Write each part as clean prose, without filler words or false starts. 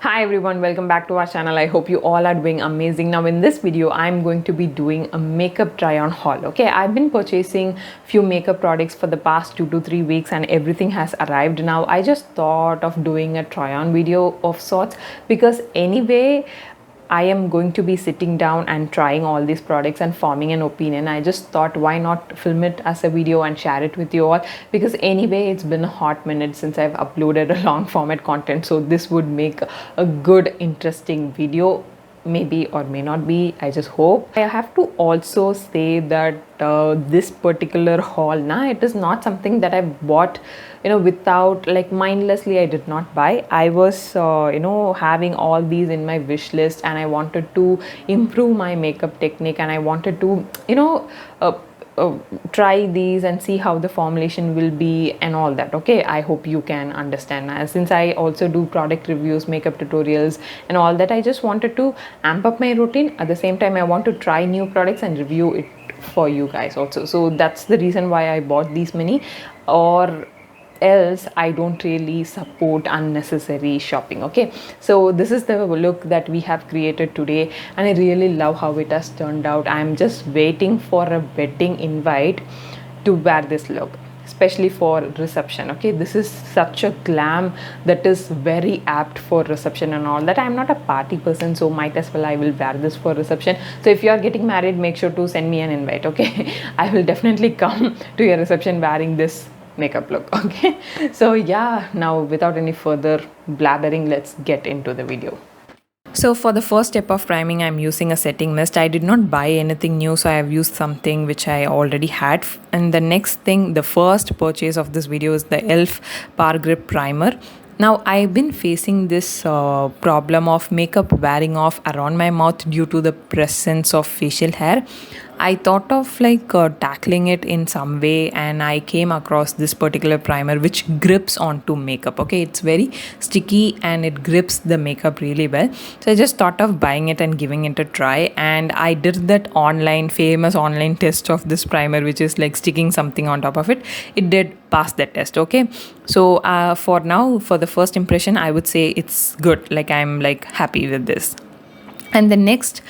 Hi everyone, welcome back to our channel. I hope you all are doing amazing. Now in this video I'm going to be doing a makeup try on haul. Okay, I've been purchasing few makeup products for the past 2 to 3 weeks and everything has arrived. Now I just thought of doing a try on video of sorts because anyway I am going to be sitting down and trying all these products and forming an opinion. I just thought, why not film it as a video and share it with you all? Because anyway, it's been a hot minute since I've uploaded a long format content. So this would make a good, interesting video. Maybe or may not be, I just hope. I have to also say that this particular haul it is not something that I bought without, like, mindlessly. I did not buy. I was having all these in my wish list and I wanted to improve my makeup technique and I wanted to try these and see how the formulation will be and all that. Okay, I hope you can understand. Since I also do product reviews, makeup tutorials and all that, I just wanted to amp up my routine. At the same time, I want to try new products and review it for you guys also. So that's the reason why I bought these many, or else I don't really support unnecessary shopping. Okay, so this is the look that we have created today and I really love how it has turned out. I'm just waiting for a wedding invite to wear this look, especially for reception. Okay, this is such a glam that is very apt for reception and all that. I'm not a party person, so might as well I will wear this for reception. So if you are getting married, make sure to send me an invite. Okay, I will definitely come to your reception wearing this makeup look. Okay, so yeah, now without any further blabbering, let's get into the video. So for the first step of priming, I'm using a setting mist. I did not buy anything new, so I have used something which I already had. And the next thing, the first purchase of this video, is the e.l.f. Power Grip Primer. Now I've been facing this problem of makeup wearing off around my mouth due to the presence of facial hair. I thought of tackling it in some way, and I came across this particular primer which grips onto makeup. Okay, it's very sticky and it grips the makeup really well. So I just thought of buying it and giving it a try, and I did that famous online test of this primer, which is like sticking something on top of it. It did pass that test. Okay, so for now, for the first impression, I would say it's good. Like, I'm like happy with this. And the next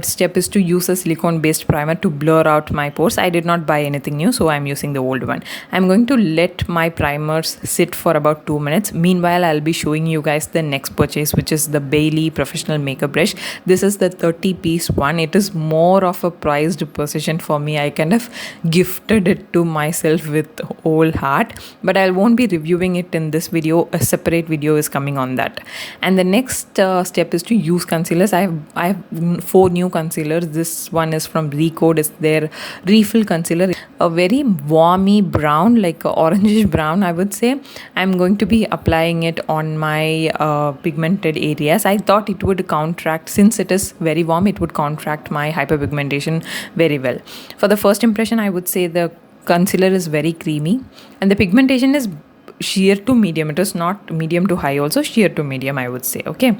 step is to use a silicone based primer to blur out my pores. I did not buy anything new, so I'm using the old one. I'm going to let my primers sit for about 2 minutes. Meanwhile, I'll be showing you guys the next purchase, which is the Bailey professional makeup brush. This is the 30-piece one. It is more of a prized possession for me. I kind of gifted it to myself with whole heart, but I won't be reviewing it in this video. A separate video is coming on that. And the next step is to use concealers. I have 4 new concealers. This one is from Recode. It's their refill concealer, a very warmy brown, like orangish brown, I would say. I'm going to be applying it on my pigmented areas. I thought it would counteract, since it is very warm, it would counteract my hyperpigmentation very well. For the first impression, I would say the concealer is very creamy and the pigmentation is sheer to medium. It is not medium to high, also sheer to medium, I would say. Okay.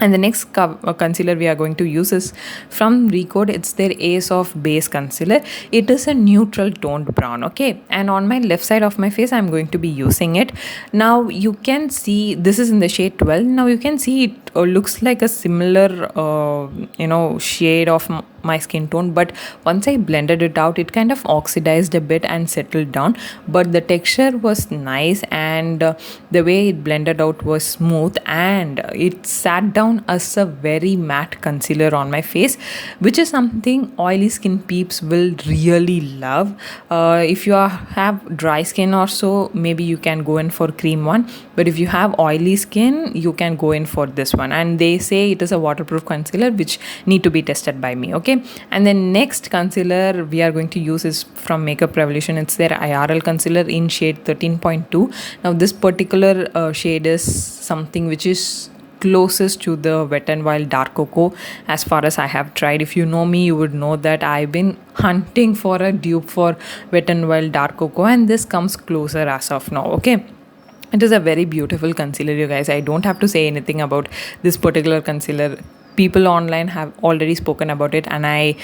And the next concealer we are going to use is from Recode. It's their Ace of Base concealer. It is a neutral toned brown. Okay, and on my left side of my face, I'm going to be using it. Now you can see this is in the shade 12. Now you can see it looks like a similar shade of my skin tone, but once I blended it out, it kind of oxidized a bit and settled down, but the texture was nice and the way it blended out was smooth, and it sat down as a very matte concealer on my face, which is something oily skin peeps will really love. If you have dry skin or so, maybe you can go in for cream one, but if you have oily skin, you can go in for this one. And they say it is a waterproof concealer, which need to be tested by me. Okay, and the next concealer we are going to use is from Makeup Revolution. It's their IRL concealer in shade 13.2. Now this particular shade is something which is closest to the Wet n Wild Dark Cocoa as far as I have tried. If you know me, you would know that I've been hunting for a dupe for Wet n Wild Dark Cocoa, and this comes closer as of now. Okay, it is a very beautiful concealer, you guys. I don't have to say anything about this particular concealer. People online have already spoken about it, and I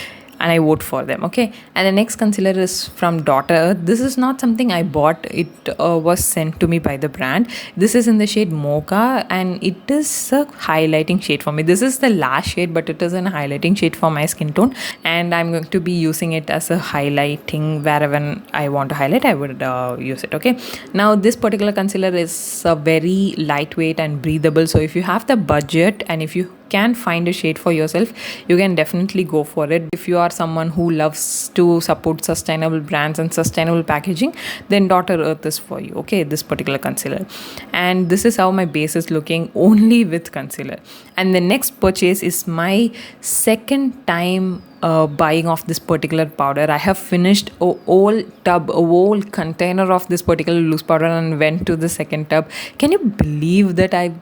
and I vote for them. Okay, and the next concealer is from Daughter. This is not something I bought, it was sent to me by the brand. This is in the shade Mocha, and it is a highlighting shade for me. This is the last shade, but it is an highlighting shade for my skin tone, and I'm going to be using it as a highlighting wherever I want to highlight. I would use it. Okay, now this particular concealer is very lightweight and breathable, so if you have the budget and if you can find a shade for yourself, you can definitely go for it. If you are someone who loves to support sustainable brands and sustainable packaging, then Daughter Earth is for you. Okay, this particular concealer, and this is how my base is looking only with concealer. And the next purchase is my second time buying of this particular powder. I have finished a whole container of this particular loose powder and went to the second tub. Can you believe that I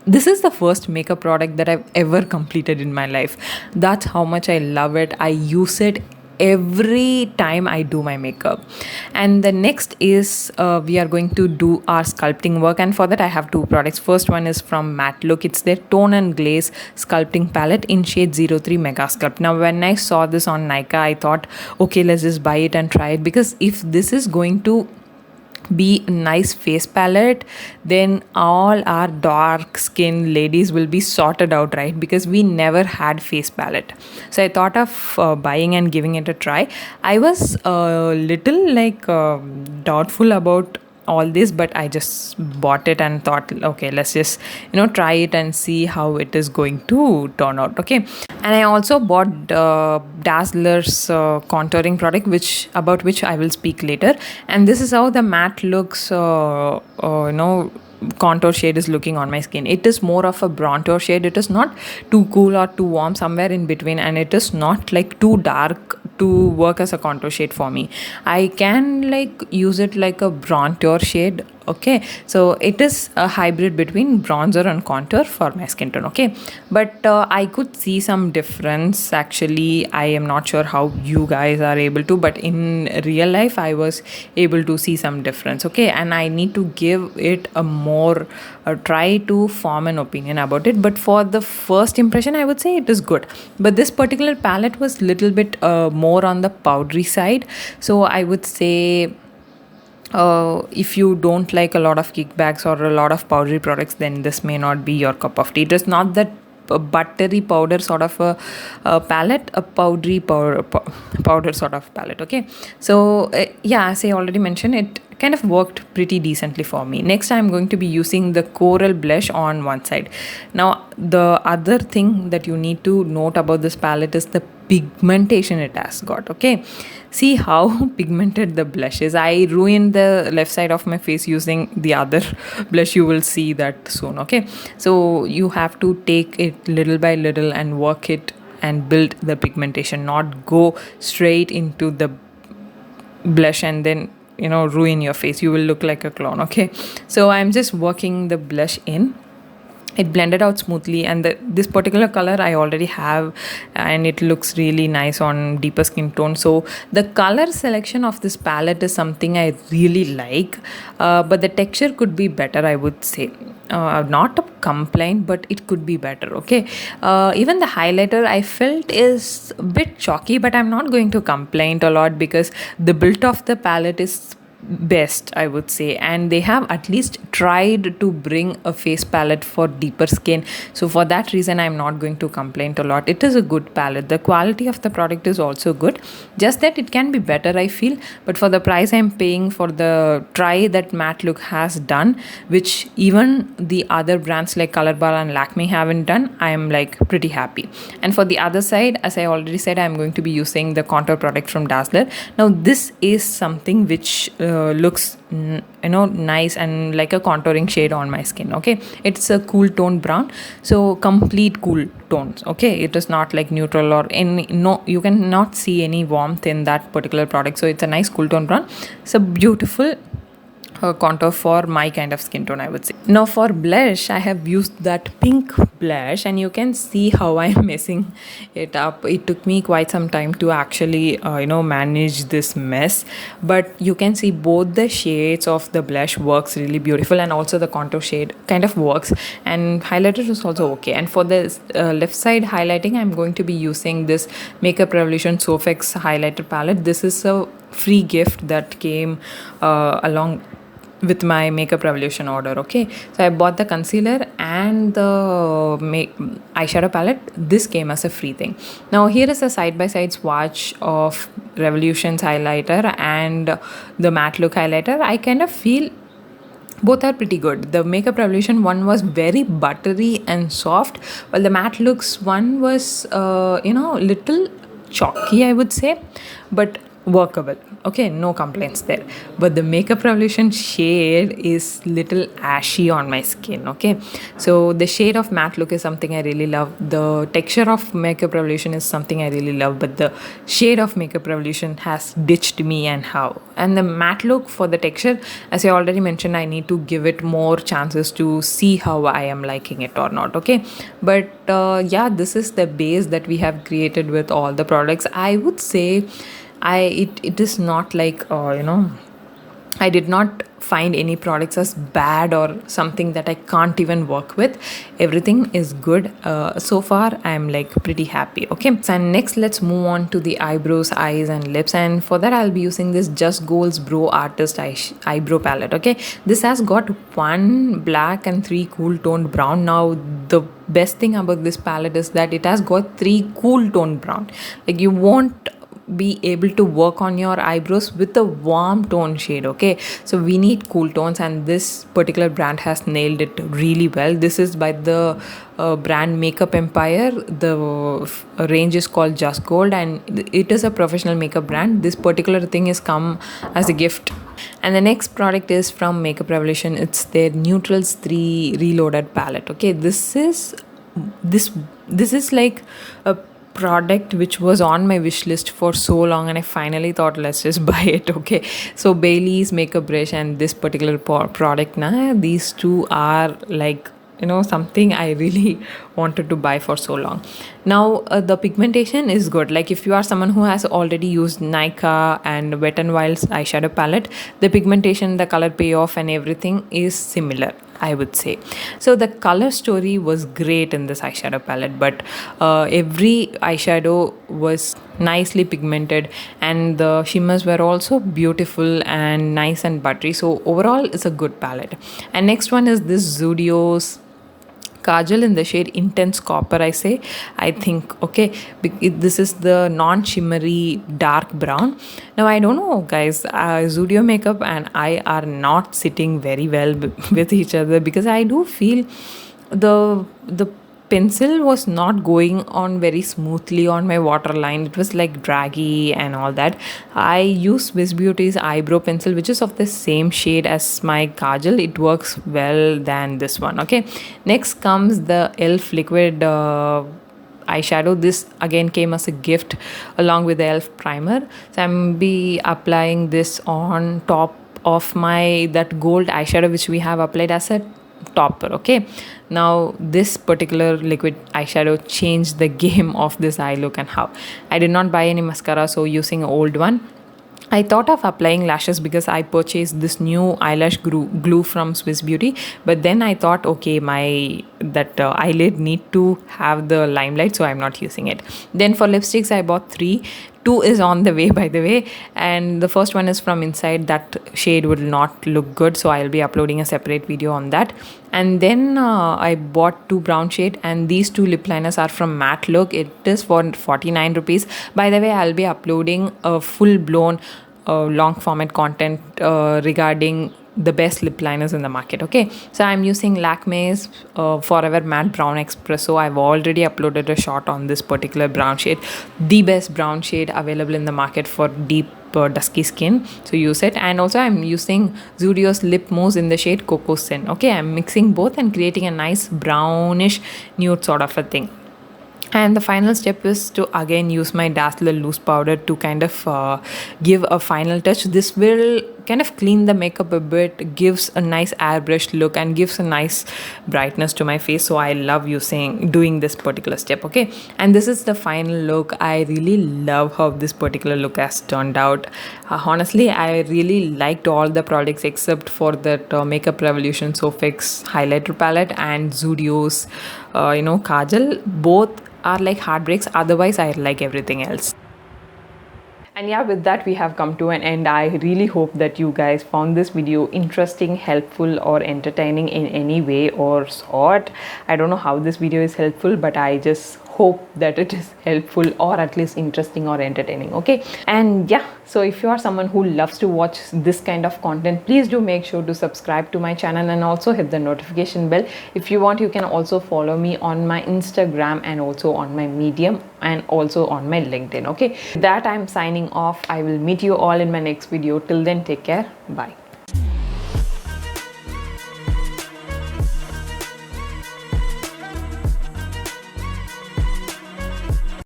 this is the first makeup product that I've ever completed in my life. That's how much I love it. I use it every time I do my makeup. And the next is we are going to do our sculpting work, and for that I have two products. First one is from Matte Look. It's their Tone and Glaze sculpting palette in shade 03 Mega Sculpt. Now when I saw this on Nykaa, I thought, okay, let's just buy it and try it, because if this is going to be a nice face palette, then all our dark skin ladies will be sorted out, right? Because we never had face palette. So I thought of buying and giving it a try. I was a little doubtful about all this, but I just bought it and thought, okay, let's just try it and see how it is going to turn out. Okay, and I also bought Dazzler's contouring product, about which I will speak later. And this is how the Matte Looks contour shade is looking on my skin. It is more of a bronzer shade. It is not too cool or too warm, somewhere in between, and it is not like too dark to work as a contour shade for me. I can use it like a bronzer shade. Okay, so it is a hybrid between bronzer and contour for my skin tone. Okay, but I could see some difference. Actually, I am not sure how you guys are able to, but in real life I was able to see some difference. Okay, and I need to give it a more try to form an opinion about it. But for the first impression, I would say it is good. But this particular palette was little bit more on the powdery side, so I would say if you don't like a lot of kickbacks or a lot of powdery products, then this may not be your cup of tea. It is not that buttery powder sort of a palette, a powdery powder sort of palette. Okay, so yeah, as I already mentioned, it kind of worked pretty decently for me. Next, I'm going to be using the Coral blush on one side. Now the other thing that you need to note about this palette is the pigmentation it has got. Okay, see how pigmented the blush is. I ruined the left side of my face using the other blush. You will see that soon. Okay, so you have to take it little by little and work it and build the pigmentation, not go straight into the blush and then ruin your face. You will look like a clown. Okay, so I'm just working the blush in. It blended out smoothly, and this particular color I already have, and it looks really nice on deeper skin tone. So the color selection of this palette is something I really like, but the texture could be better, I would say. Not a complaint, but it could be better. Okay, even the highlighter I felt is a bit chalky, but I'm not going to complain a lot because the build of the palette is best, I would say, and they have at least tried to bring a face palette for deeper skin. So for that reason, I'm not going to complain a lot. It is a good palette. The quality of the product is also good, just that it can be better, I feel. But for the price I'm paying for the try that Matte Look has done, which even the other brands like Colorball and Lakme haven't done, I am pretty happy. And for the other side, as I already said, I'm going to be using the contour product from Dazzler. Now this is something which looks nice and like a contouring shade on my skin. Okay, it's a cool tone brown, so complete cool tones. Okay, it is not like neutral or you cannot see any warmth in that particular product. So it's a nice cool tone brown. It's a beautiful contour for my kind of skin tone, I would say. Now for blush, I have used that pink blush, and you can see how I'm messing it up. It took me quite some time to actually manage this mess, but you can see both the shades of the blush works really beautiful, and also the contour shade kind of works, and highlighter is also okay. And for the left side highlighting, I'm going to be using this Makeup Revolution Sofx highlighter palette. This is a free gift that came along with my Makeup Revolution order. Okay, so I bought the concealer and the eyeshadow palette. This came as a free thing. Now here is a side-by-side swatch of Revolution's highlighter and the matte look highlighter. I kind of feel both are pretty good. The Makeup Revolution one was very buttery and soft, while the matte looks one was little chalky, I would say, but workable. Okay, no complaints there. But the Makeup Revolution shade is little ashy on my skin. Okay, so the shade of matte look is something I really love. The texture of Makeup Revolution is something I really love, but the shade of Makeup Revolution has ditched me and how. And the matte look, for the texture, as I already mentioned, I need to give it more chances to see how I am liking it or not. Okay, but yeah, this is the base that we have created with all the products. I would say it is not like I did not find any products as bad or something that I can't even work with. Everything is good. So far I'm like pretty happy. Okay, so next let's move on to the eyebrows, eyes and lips, and for that I'll be using this Just Goals Bro Artist eyebrow palette. Okay, this has got 1 black and 3 cool toned brown. Now the best thing about this palette is that it has got 3 cool toned brown. Like, you won't be able to work on your eyebrows with a warm tone shade. Okay, so we need cool tones, and this particular brand has nailed it really well. This is by the brand Makeup Empire. The range is called Just Gold, and it is a professional makeup brand. This particular thing is come as a gift. And the next product is from Makeup Revolution. It's their Newtrals 3 Reloaded palette. Okay, this is like a product which was on my wish list for so long, and I finally thought, let's just buy it. Okay, so Bailey's makeup brush and this particular product, these two are like something I really wanted to buy for so long. Now the pigmentation is good. Like, if you are someone who has already used Nykaa and Wet n Wild's eyeshadow palette, the pigmentation, the color payoff and everything is similar, I would say. So the color story was great in this eyeshadow palette, but every eyeshadow was nicely pigmented, and the shimmers were also beautiful and nice and buttery. So overall, it's a good palette. And next one is this Zudio's kajal in the shade Intense Copper, I think. Okay, this is the non-shimmery dark brown. Now I don't know, guys, Zudio makeup and I are not sitting very well with each other, because I do feel the pencil was not going on very smoothly on my waterline. It was like draggy and all that. I use Swiss Beauty's eyebrow pencil, which is of the same shade as my kajal. It works well than this one. Okay, next comes the e.l.f. liquid eyeshadow. This again came as a gift along with the e.l.f. primer. So I'm be applying this on top of my that gold eyeshadow which we have applied as a topper. Okay, now this particular liquid eyeshadow changed the game of this eye look and how. I did not buy any mascara, so using an old one. I thought of applying lashes because I purchased this new eyelash glue from Swiss Beauty, but then I thought, okay, my eyelid need to have the limelight, so I'm not using it. Then for lipsticks, I bought 3. 2 is on the way, by the way, and the first one is from Inside. That shade will not look good, so I'll be uploading a separate video on that. And then I bought 2 brown shade, and these 2 lip liners are from Matte Look. It is for 49 rupees. By the way, I'll be uploading a full-blown long format content regarding the best lip liners in the market. Okay, so I'm using Lakme's Forever Matte Brown Espresso. I've already uploaded a shot on this particular brown shade, the best brown shade available in the market for deep dusky skin, so use it. And also I'm using Zudio's lip mousse in the shade Coco Sin. Okay, I'm mixing both and creating a nice brownish nude sort of a thing. And the final step is to again use my Dazzler loose powder to kind of give a final touch. This will kind of clean the makeup a bit, gives a nice airbrush look and gives a nice brightness to my face. So I love doing this particular step. Okay, and this is the final look. I really love how this particular look has turned out. Honestly, I really liked all the products except for that Makeup Revolution So Fix highlighter palette and Zudio's kajal. Both are like heartbreaks. Otherwise, I like everything else. And yeah, with that we have come to an end. I really hope that you guys found this video interesting, helpful or entertaining in any way or sort. I don't know how this video is helpful, but I just hope that it is helpful or at least interesting or entertaining. Okay, and yeah, so if you are someone who loves to watch this kind of content, please do make sure to subscribe to my channel and also hit the notification bell. If you want, you can also follow me on my Instagram and also on my Medium and also on my LinkedIn. Okay, with that I'm signing off. I will meet you all in my next video. Till then, take care. Bye.